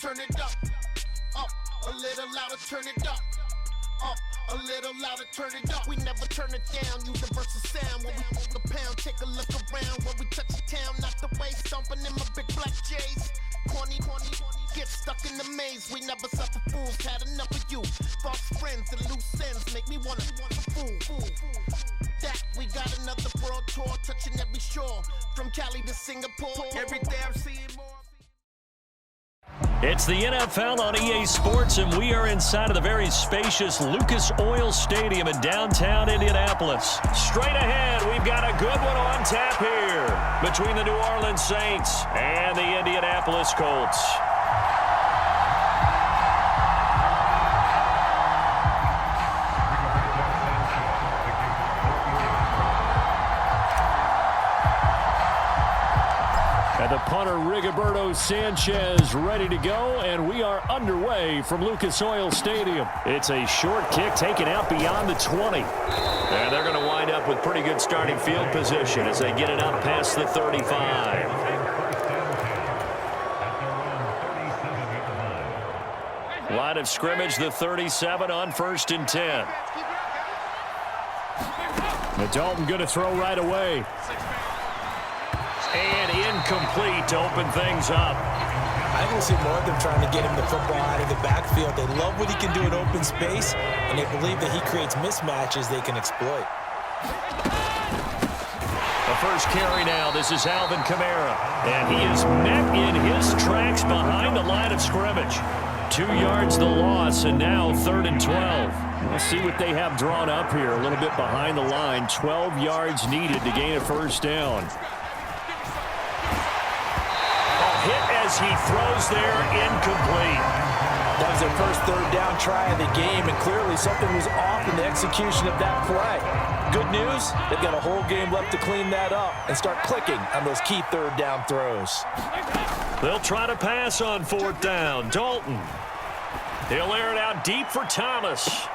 turn it up. Up, a little louder, turn it up. Up, a little louder, turn it up. We never turn it down, universal sound. When we move the pound, take a look around. When we touch the town, not the way, stomping in my big black J's. Corny, get stuck in the maze. We never suffer fools, had enough of you. False friends and loose ends make me wanna fool. That we got another world tour, touching every shore. From Cali to Singapore, every day I'm seeing more. It's the NFL on EA Sports, and we are inside of the very spacious Lucas Oil Stadium in downtown Indianapolis. Straight ahead, we've got a good one on tap here between the New Orleans Saints and the Indianapolis Colts. And the punter, Rigoberto Sanchez, ready to go, and we are underway from Lucas Oil Stadium. It's a short kick taken out beyond the 20. And they're going to wind up with pretty good starting field position as they get it out past the 35. Line of scrimmage, the 37 on 1st and 10. And Dalton going to throw right away. And incomplete to open things up. I don't see more of them trying to get him the football out of the backfield. They love what he can do in open space, and they believe that he creates mismatches they can exploit. The first carry now. This is Alvin Kamara. And he is met in his tracks behind the line of scrimmage. 2 yards the loss, and now 3rd and 12. We'll see what they have drawn up here. A little bit behind the line. 12 yards needed to gain a first down. Hit as he throws there, incomplete. That was their first 3rd down try of the game, and clearly something was off in the execution of that play. Good news, they've got a whole game left to clean that up and start clicking on those key 3rd down throws. They'll try to pass on 4th down. Dalton. He'll air it out deep for Thomas.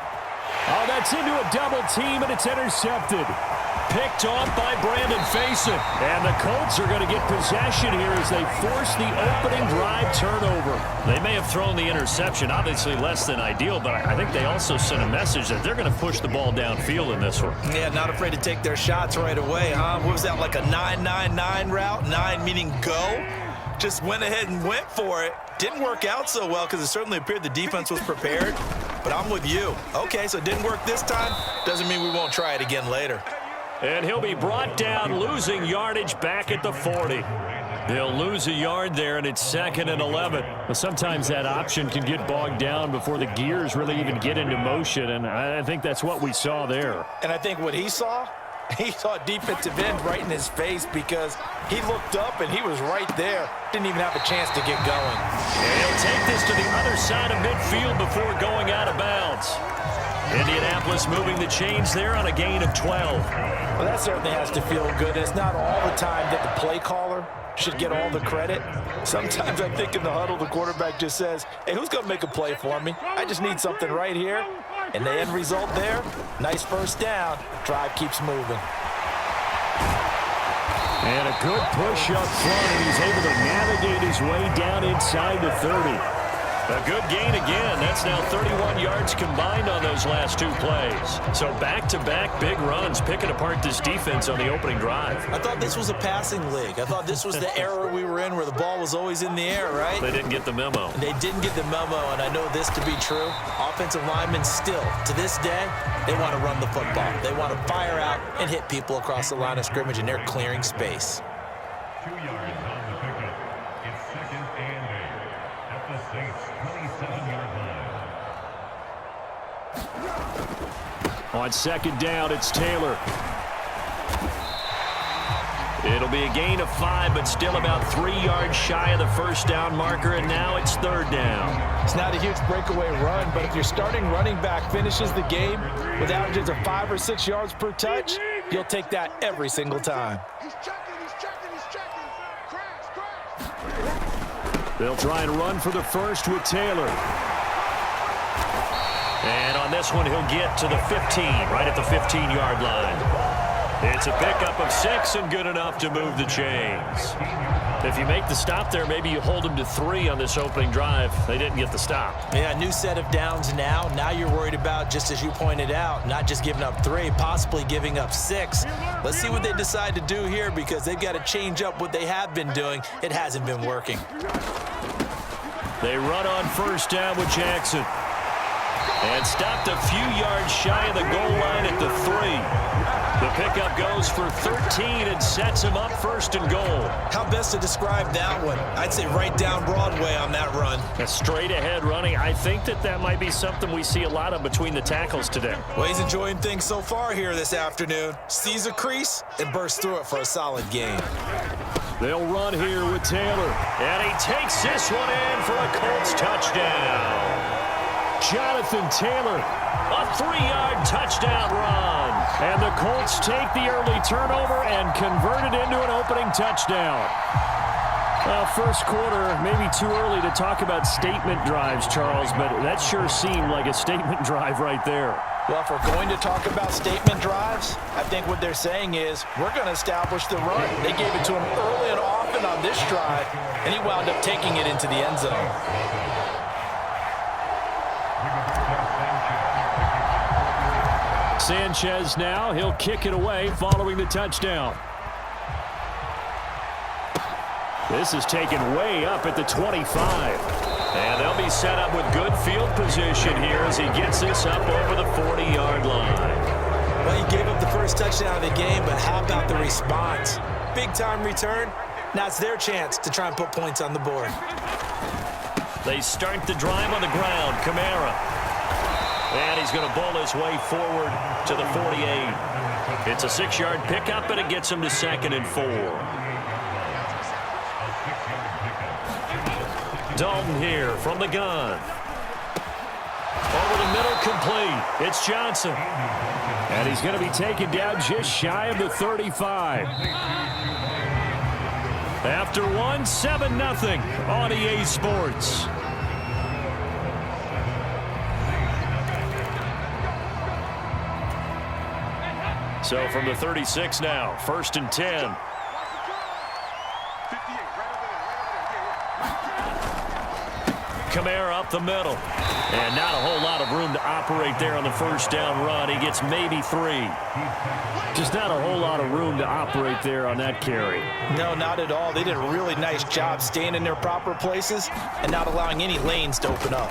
Oh, that's into a double team, and it's intercepted. Picked off by Brandon Faison. And the Colts are going to get possession here as they force the opening drive turnover. They may have thrown the interception, obviously less than ideal, but I think they also sent a message that they're going to push the ball downfield in this one. Yeah, not afraid to take their shots right away, huh? What was that, like a 9-9-9 route? 9 meaning go? Just went ahead and went for it. Didn't work out so well because it certainly appeared the defense was prepared. But I'm with you. Okay, so it didn't work this time. Doesn't mean we won't try it again later. And he'll be brought down, losing yardage back at the 40. They'll lose a yard there, and it's 2nd and 11. But sometimes that option can get bogged down before the gears really even get into motion, and I think that's what we saw there. And I think what he saw defensive end right in his face because he looked up and he was right there. Didn't even have a chance to get going. And he'll take this to the other side of midfield before going out of bounds. Indianapolis moving the chains there on a gain of 12. Well, that certainly has to feel good. It's not all the time that the play caller should get all the credit. Sometimes I think in the huddle, the quarterback just says, hey, who's going to make a play for me? I just need something right here. And the end result there, nice first down. Drive keeps moving. And a good push up front, and he's able to navigate his way down inside the 30. A good gain again. That's now 31 yards combined on those last 2 plays. So back-to-back big runs, picking apart this defense on the opening drive. I thought this was a passing league. I thought this was the era we were in where the ball was always in the air, right? They didn't get the memo. They didn't get the memo, and I know this to be true. Offensive linemen still, to this day, they want to run the football. They want to fire out and hit people across the line of scrimmage, and they're clearing space. 2 yards on the pickup. It's 2nd and 8 at the Saints' 27-yard line. On 2nd down, it's Taylor. It'll be a gain of 5, but still about 3 yards shy of the first down marker, and now it's 3rd down. It's not a huge breakaway run, but if your starting running back finishes the game with averages of 5 or 6 yards per touch, you'll take that every single time. They'll try and run for the first with Taylor. And on this one, he'll get to the 15, right at the 15-yard line. It's a pickup of 6 and good enough to move the chains. If you make the stop there, maybe you hold them to 3 on this opening drive. They didn't get the stop. Yeah, new set of downs now. Now you're worried about, just as you pointed out, not just giving up 3, possibly giving up 6. Let's see what they decide to do here because they've got to change up what they have been doing. It hasn't been working. They run on first down with Jackson. And stopped a few yards shy of the goal line at the 3. The pickup goes for 13 and sets him up first and goal. How best to describe that one? I'd say right down Broadway on that run. A straight ahead running. I think that might be something we see a lot of between the tackles today. Well, he's enjoying things so far here this afternoon. Sees a crease and bursts through it for a solid gain. They'll run here with Taylor. And he takes this one in for a Colts touchdown. Jonathan Taylor, a 3-yard touchdown run. And the Colts take the early turnover and convert it into an opening touchdown. First quarter, maybe too early to talk about statement drives, Charles, but that sure seemed like a statement drive right there. Well, if we're going to talk about statement drives, I think what they're saying is we're going to establish the run. They gave it to him early and often on this drive, and he wound up taking it into the end zone. Sanchez now, he'll kick it away following the touchdown. This is taken way up at the 25. And they'll be set up with good field position here as he gets this up over the 40-yard line. Well, he gave up the first touchdown of the game, but how about the response? Big-time return. Now it's their chance to try and put points on the board. They start the drive on the ground. Kamara. And he's going to bowl his way forward to the 48. It's a 6-yard pickup, and it gets him to 2nd and 4. Dalton here from the gun. Over the middle, complete. It's Johnson. And he's going to be taken down just shy of the 35. After one, 7-0 on EA Sports. So from the 36 now, 1st and 10. Kamara up the middle. And not a whole lot of room to operate there on the first down run. He gets maybe 3. Just not a whole lot of room to operate there on that carry. No, not at all. They did a really nice job staying in their proper places and not allowing any lanes to open up.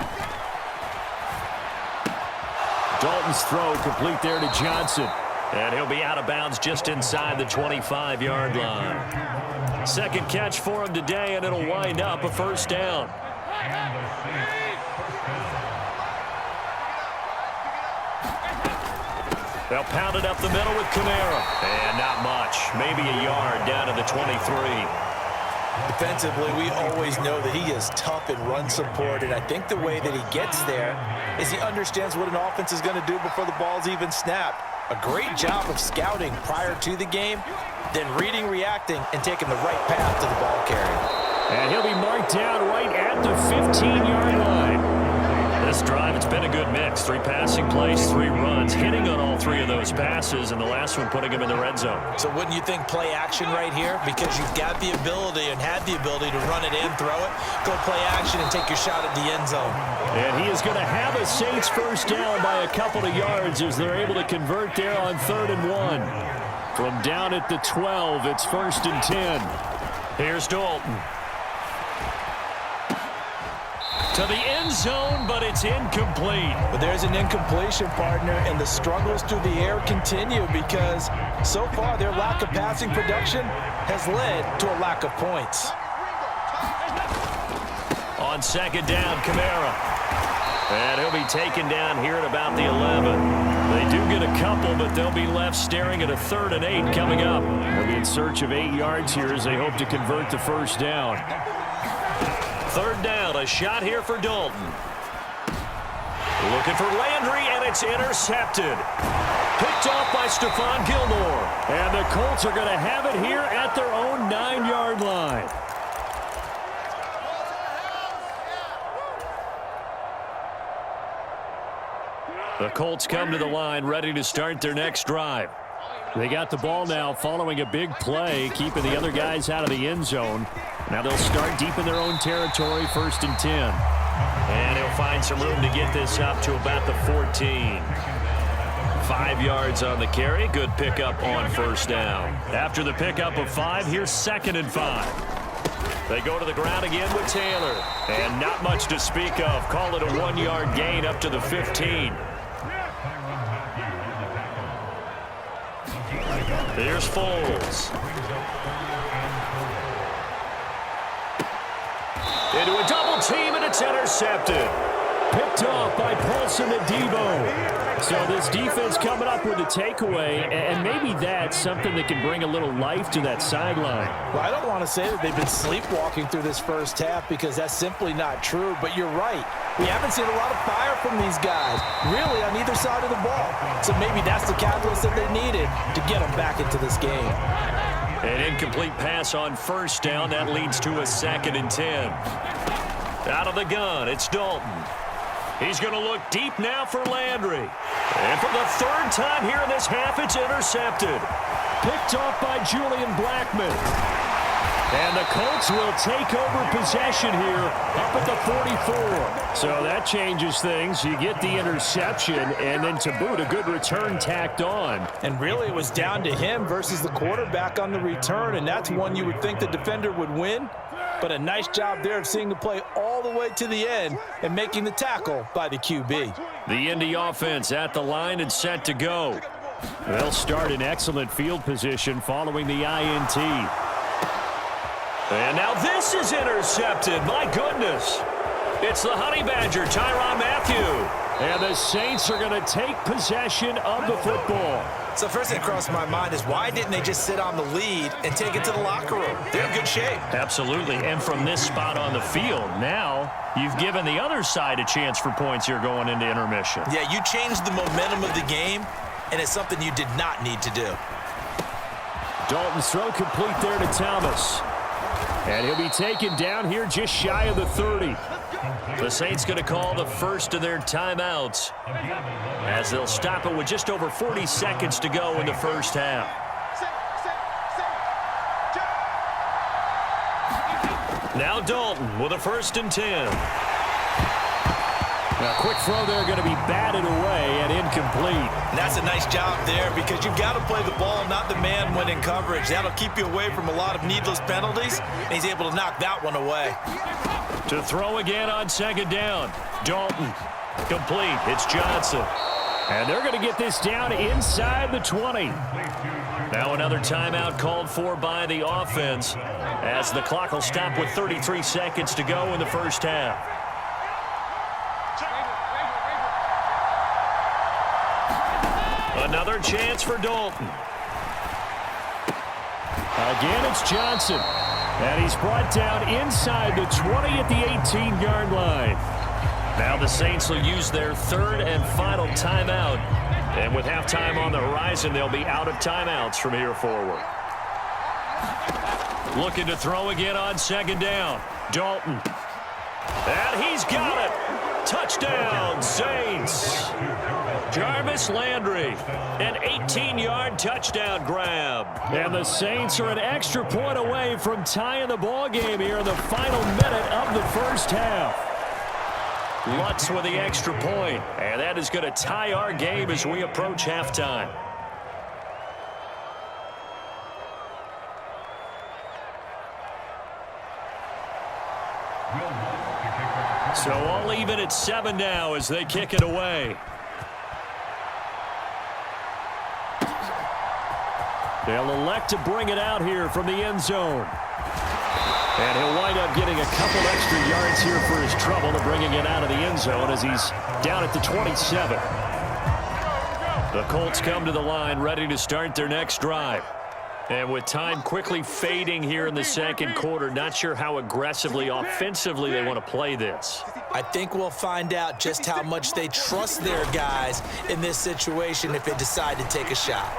Dalton's throw complete there to Johnson. And he'll be out of bounds just inside the 25-yard line. Second catch for him today, and it'll wind up a first down. They'll pound it up the middle with Kamara. And not much. Maybe a yard down to the 23. Defensively, we always know that he is tough in run support, and I think the way that he gets there is he understands what an offense is going to do before the ball's even snapped. A great job of scouting prior to the game, then reading, reacting, and taking the right path to the ball carrier. And he'll be marked down right at the 15-yard line. This drive, it's been a good mix. 3 passing plays, 3 runs, hitting on all 3 of those passes, and the last one putting him in the red zone. So wouldn't you think play action right here? Because you've got the ability and had the ability to run it in, throw it, go play action, and take your shot at the end zone. And he is going to have a Saints first down by a couple of yards as they're able to convert there on 3rd and 1. From down at the 12, it's 1st and 10. Here's Dalton. To the end zone, but it's incomplete. But there's an incompletion, partner, and the struggles through the air continue because so far their lack of passing production has led to a lack of points. On 2nd down, Kamara. And he'll be taken down here at about the 11. They do get a couple, but they'll be left staring at a 3rd and 8 coming up. They'll be in search of 8 yards here as they hope to convert the first down. 3rd down, a shot here for Dalton. Looking for Landry, and it's intercepted. Picked off by Stephon Gilmore. And the Colts are going to have it here at their own 9-yard line. The Colts come to the line ready to start their next drive. They got the ball now following a big play, keeping the other guys out of the end zone. Now they'll start deep in their own territory, 1st and 10. And he'll find some room to get this up to about the 14. 5 yards on the carry. Good pickup on 1st down. After the pickup of 5, here's 2nd and 5. They go to the ground again with Taylor. And not much to speak of. Call it a 1-yard gain up to the 15. Here's Foles. Into a double team, and it's intercepted. Picked off by Paulson Adebo. So this defense coming up with a takeaway, and maybe that's something that can bring a little life to that sideline. Well, I don't want to say that they've been sleepwalking through this first half because that's simply not true, but you're right. We haven't seen a lot of fire from these guys, really, on either side of the ball. So maybe that's the catalyst that they needed to get them back into this game. An incomplete pass on 1st down. That leads to a 2nd and 10. Out of the gun, it's Dalton. He's going to look deep now for Landry. And for the 3rd time here in this half, it's intercepted. Picked off by Julian Blackmon. And the Colts will take over possession here up at the 44. So that changes things. You get the interception, and then to boot, a good return tacked on. And really, it was down to him versus the quarterback on the return, and that's one you would think the defender would win. But a nice job there of seeing the play all the way to the end and making the tackle by the QB. The Indy offense at the line and set to go. They'll start in excellent field position following the INT. And now this is intercepted. My goodness. It's the Honey Badger, Tyrann Mathieu. And the Saints are going to take possession of the football. So first thing that crossed my mind is why didn't they just sit on the lead and take it to the locker room? They're in good shape. Absolutely. And from this spot on the field, now you've given the other side a chance for points here going into intermission. Yeah, you changed the momentum of the game, and it's something you did not need to do. Dalton's throw complete there to Thomas. And he'll be taken down here just shy of the 30. The Saints going to call the first of their timeouts as they'll stop it with just over 40 seconds to go in the first half. Now Dalton with a 1st and 10. Now, quick throw there going to be batted away and incomplete. And that's a nice job there because you've got to play the ball, not the man when in coverage. That'll keep you away from a lot of needless penalties, and he's able to knock that one away. To throw again on 2nd down. Dalton, complete. It's Johnson. And they're going to get this down inside the 20. Now another timeout called for by the offense as the clock will stop with 33 seconds to go in the first half. Another chance for Dalton. Again, it's Johnson. And he's brought down inside the 20 at the 18-yard line. Now the Saints will use their 3rd and final timeout. And with halftime on the horizon, they'll be out of timeouts from here forward. Looking to throw again on 2nd down. Dalton. And he's got it. Touchdown, Saints. Jarvis Landry, an 18-yard touchdown grab. And the Saints are an extra point away from tying the ball game here in the final minute of the first half. Lutz with the extra point, and that is going to tie our game as we approach halftime. So all even at 7 now as they kick it away. They'll elect to bring it out here from the end zone. And he'll wind up getting a couple extra yards here for his trouble to bringing it out of the end zone as he's down at the 27. The Colts come to the line ready to start their next drive. And with time quickly fading here in the second quarter, not sure how aggressively, offensively they want to play this. I think we'll find out just how much they trust their guys in this situation if they decide to take a shot.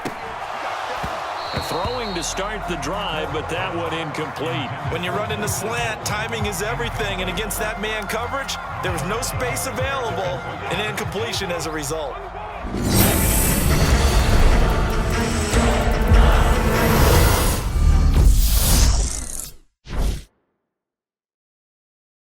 Throwing to start the drive, but that one incomplete. When you're running the slant, timing is everything, and against that man coverage, there was no space available, and incompletion as a result.